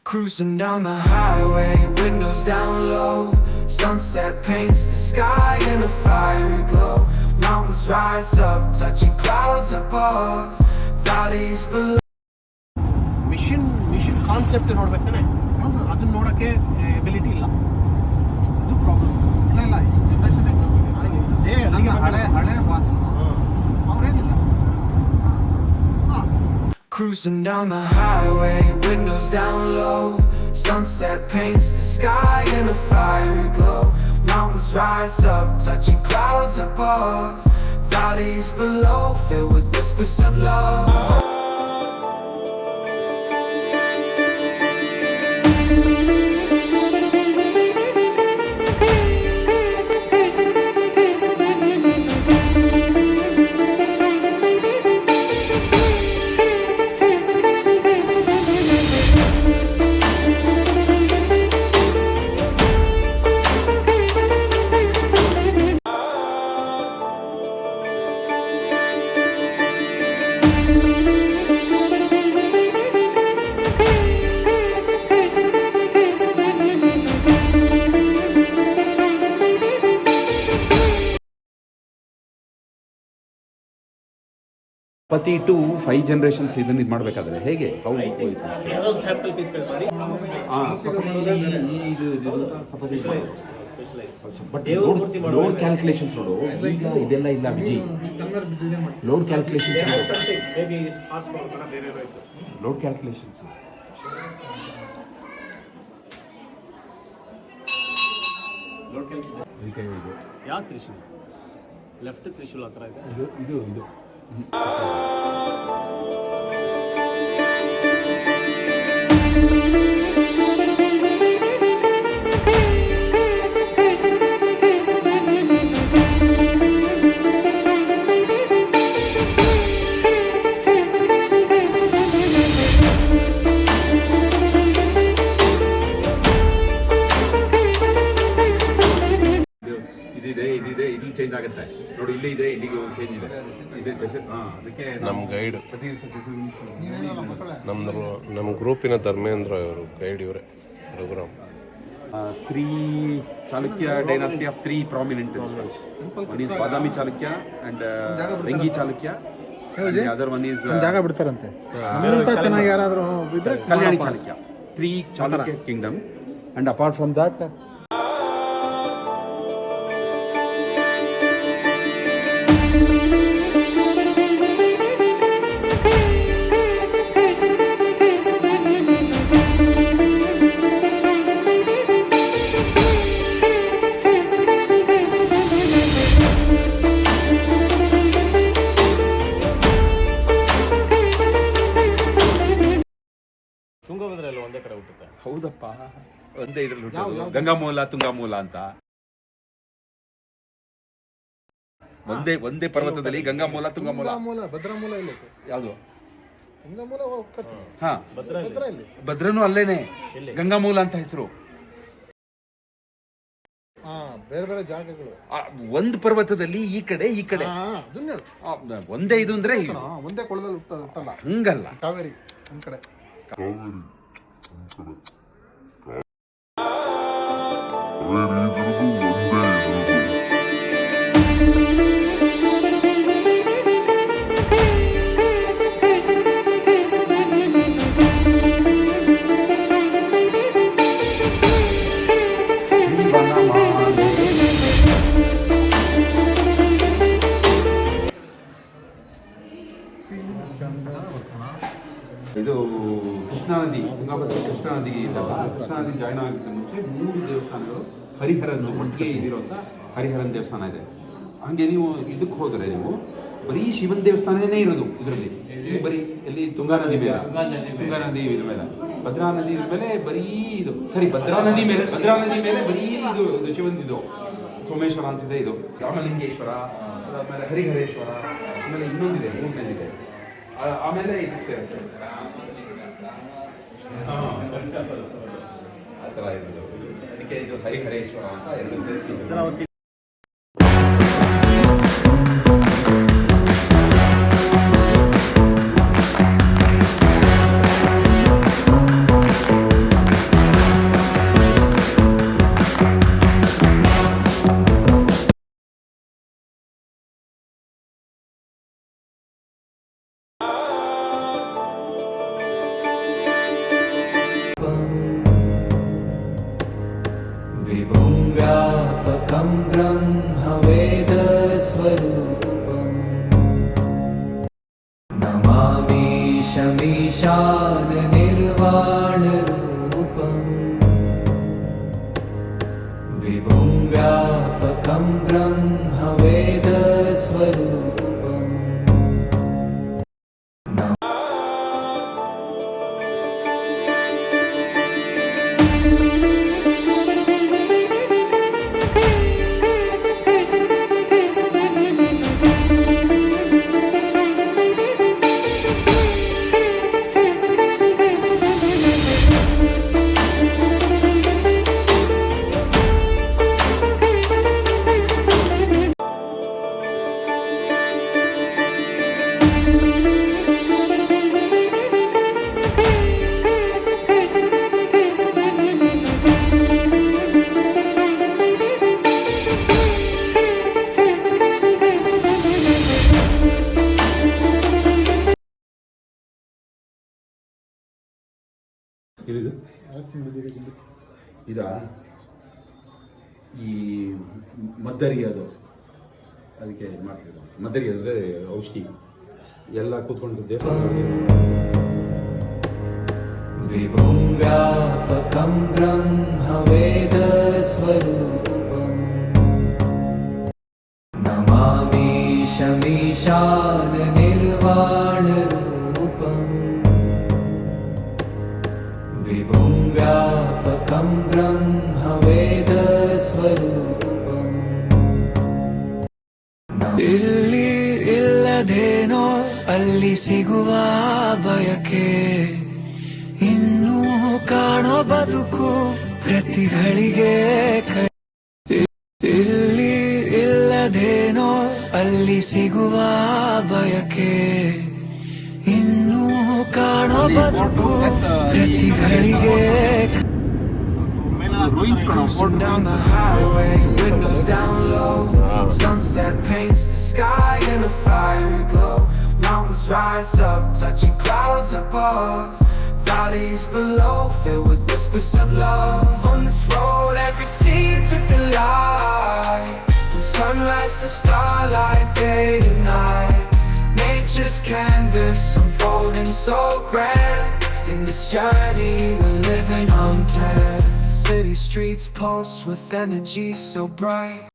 Cruising down the highway, windows down low. Sunset paints the sky in a fiery glow. Mountains rise up, touching clouds above. Valleys below. Machine concept ನೋಡ್ಬೇಕಾನೆ, ಅದನ್ನ ನೋಡೋಕ್ಕೆ ability ಇಲ್ಲ. ಅದು problem. ಇಲ್ಲ ಈ generation ಹಳೆ boss ಅವ್ರೇನಿಲ್ಲ. Cruising down the highway, windows down low. Sunset paints the sky in a fiery glow. Mountains rise up, touching clouds above. Valleys below, filled with whispers of love. ಪತಿ to 5 generations ಇದನ್ನ ಇದು ಮಾಡಬೇಕಾದ್ರೆ ಹೇಗೆ sample ಪೀಸ್ಗಳು ಮಾಡಿ but load calculations ನೋಡು, ಈಗ ಇದೆಲ್ಲ ಇಲ್ಲ Viji. Load calculations load calculations ಯಾವ ತ್ರಿಶೂಲ್? ಲೆಫ್ಟ್ ತ್ರಿಶೂಲ್ ಆ ಥರ ಇದೆ. ಇದು ಇದಿದೆ, ಇಲ್ಲಿ ಚೇಂಜ್ ಆಗುತ್ತೆ ನೋಡಿ. ಇಲ್ಲಿ ಇದೆ, ಇಲ್ಲಿಗೆ ಚೇಂಜ್ ಇದೆ. ಅದಕ್ಕೆ ನಮ್ಮ ಗೈಡ್ ನಮ್ಮ ಗ್ರೂಪಿನ ಧರ್ಮೇಂದ್ರ ಇವರು ಗೈಡ್, ಇವರೇ Raghuram. 3 Chalukya dynasty of 3 prominent principles. One is Badami Chalukya and Vengi Chalukya. And the other one is ಜಾಗ ಬಿಡ್ತಾರಂತೆ. ನಮ್ಮಂತ ಚೆನ್ನಾಗಿ ಯಾರಾದರೂ ಇದ್ರೆ Kalyani Chalukya. 3 Chalukya kingdom, and apart from that ತುಂಗಭದ್ರೆಲ್ಲ ಒಂದೇ ಕಡೆ ಹುಟ್ಟುತ್ತೆ. ಹೌದಪ್ಪ, ಒಂದೇ ಇದ್ರಲ್ಲಿ ಗಂಗಾಮೂಲ ತುಂಗಾಮೂಲ ಅಂತ ಒಂದೇ ಪರ್ವತದಲ್ಲಿ ಗಂಗಾಮೂಲ ತುಂಗಾಮೂಲ. ಭದ್ರಾಮೂಲ ಎಲ್ಲೈತೆ? ಯಾವುದು? ಗಂಗಾಮೂಲ ಹಾ, ಭದ್ರನು ಅಲ್ಲೇನೆ, ಗಂಗಾಮೂಲ ಅಂತ ಹೆಸರು. ಬೇರೆ ಬೇರೆ ಜಾಗಗಳು ಒಂದು ಪರ್ವತದಲ್ಲಿ ಈ ಕಡೆ ಒಂದೇ ಇದು ಅಂದ್ರೆ ಒಂದೇ ಕೊಳದಲ್ಲಿ ಹುಟ್ಟಲ್ಲ, ಹಂಗಲ್ಲ. ಕಾವೇರಿ ಒಂದ್ ಕಡೆ. ಇದು ಕೃಷ್ಣಾ ನದಿ, ತುಂಗಭದ್ರಾ ಕೃಷ್ಣಾ ನದಿ ಇದೆಲ್ಲ. ಕೃಷ್ಣಾ ನದಿ ಜಾಯ್ನ್ ಆಗೋಕ್ಕೆ ಮುಂಚೆ 3 ದೇವಸ್ಥಾನಗಳು ಹರಿಹರನ್ ಒಟ್ಟಿಗೆ ಇದಿರೋಂಥ ಹರಿಹರನ್ ದೇವಸ್ಥಾನ ಇದೆ. ಹಾಗೆ ನೀವು ಇದಕ್ಕೆ ಹೋದರೆ ನೀವು ಬರೀ ಶಿವನ ದೇವಸ್ಥಾನನೇ ಇರೋದು ಇದರಲ್ಲಿ. ಬರೀ ಎಲ್ಲಿ ತುಂಗಾ ನದಿ ಮೇಲೆ, ತುಂಗಾ ನದಿ ಇದ್ರ ಮೇಲೆ, ಭದ್ರಾ ನದಿ ಮೇಲೆ ಬರೀ ಇದು, ಸರಿ ಭದ್ರಾ ನದಿ ಮೇಲೆ ಬರೀ ಇದು ಶಿವಂದಿದು ಸೋಮೇಶ್ವರ ಅಂತಿದೆ. ಇದು ರಾಮಲಿಂಗೇಶ್ವರ, ಅದಾದ್ಮೇಲೆ ಹರಿಹರೇಶ್ವರ, ಆಮೇಲೆ ಇನ್ನೊಂದಿದೆ, 3ನೇದಿದೆ. ಆಮೇಲೆ ಇದಕ್ಕೆ ಸೇರುತ್ತೆ ಆ ಥರ ಇರೋದು. ಅದಕ್ಕೆ ಇದು ಹರಿಹರೇಶ್ವರ ಅಂತ 2 ಸೇರಿಸಿ. नमामीशमीशाननिर्वाणरूपम् विभुं व्यापकं ब्रह्मवेदस्वरूपम् ಏನಿದು ಇದಾ ಈ ಮದ್ದರಿಯೋದು ಅದಕ್ಕೆ ಮಾಡ್ತಿದ್ರು ಮದ್ದರಿ ಅಂದರೆ ಔಷಧಿ ಎಲ್ಲ ಕೂತ್ಕೊಂಡು विभुं व्यापकं ब्रह्मवेदस्वरूपम् नमामीशमीशाननिर्वाणरूपम् विभुं व्यापकं ब्रह्मवेदस्वरूपम् ಇಲ್ಲಿ ಇಲ್ಲದೇನೋ ಅಲ್ಲಿ ಸಿಗುವ ಬಯಕೆ ಇನ್ನೂ ಕಾಣೋ ಬದುಕು ಪ್ರತಿಗಳಿಗೆ ಇಲ್ಲಿ ಇಲ್ಲದೇನೋ ಅಲ್ಲಿ ಸಿಗುವ ಬಯಕೆ ಇನ್ನೂ ಕಾಣೋ ಬದುಕು ಪ್ರತಿಗಳಿಗೆ Cruising down the highway, windows down low. Sunset paints the sky in a fiery glow. Mountains rise up, touching clouds above. Valleys below, filled with whispers of love. On this road, every seed's a delight. From sunrise to starlight, day to night. Nature's canvas unfolding so grand. In this journey, we're living unplanned. City streets pulse with energy so bright.